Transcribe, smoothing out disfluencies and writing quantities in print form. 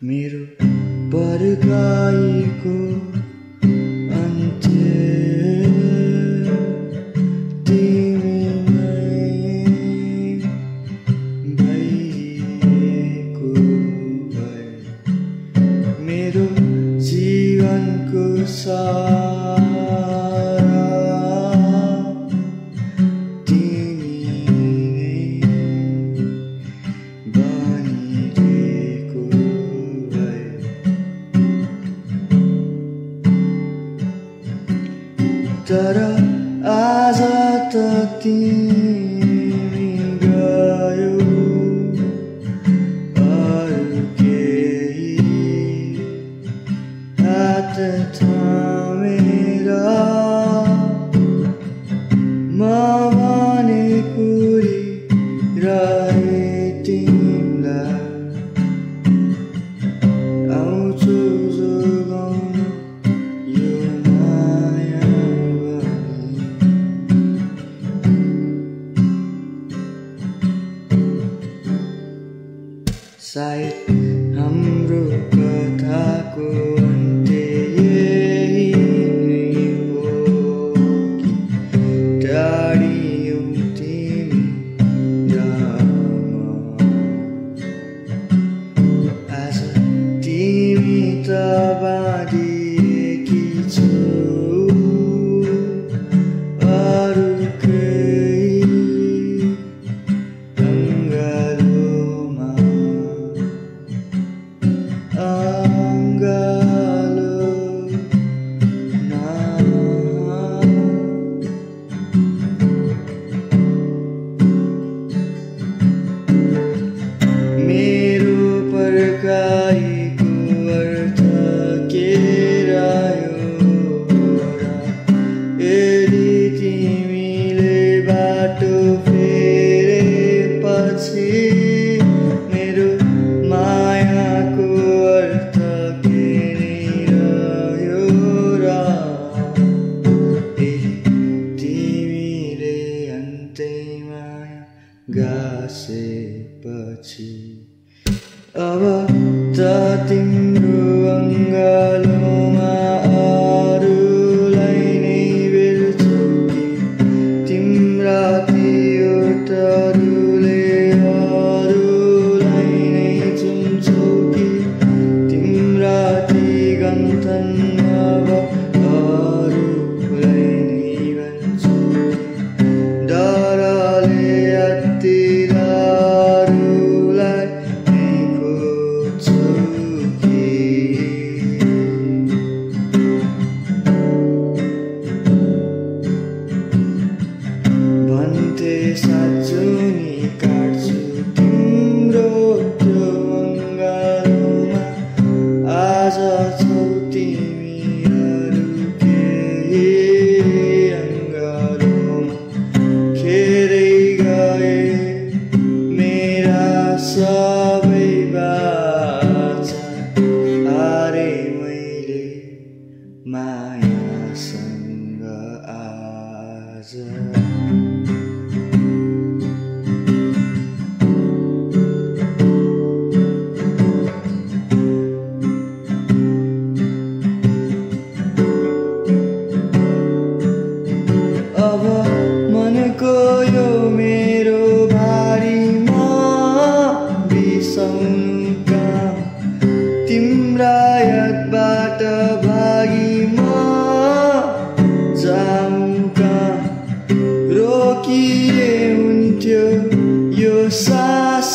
मेरो पर्खाइको अन्त्य तिमीमै भइएको भए मेरो जीवनको सारा तर आज त तिमी गयो अरू केही हात थामेर म भने कुरिरहे तिमीलाई आउँछु जोगाउन यो माया सायद हाम्रो कथाको अन्त्य यही नै हो कि टाढियौ तिमी र म आज तिमी त बाँधिएकी छौ अरूकै पर्खाइको अर्थ के रह्यो र यदि तिमीले बाटो फेरेपछि मेरो मायाको अर्थ के नै रह्यो र तिमीले अन्तै माया गाँसेपछि अब त तिम्रो अङ्गालोमा अरूलाई नै बेल्छौ कि तिम्रा ती ओठहरूले अरूलाई नै चुम्छौ कि तिम्रा ती गन्थन अब अरूलाई नै भन्छौ कि डरले अत्तिर साँचो नि काट्छु तिम्रो त्यो अङ्गालोमा आज छौ तिमी अरूकै अङ्गालोमा खेरै गए मेरा सबै बाचा हारे मैले मायासँग आज अब मनको यो मेरो भारीमा बिसाउनु कहाँ तिम्रा यादबाट भागी म जाऊँ कहाँ रोकिए हुन्थ्यो यो सास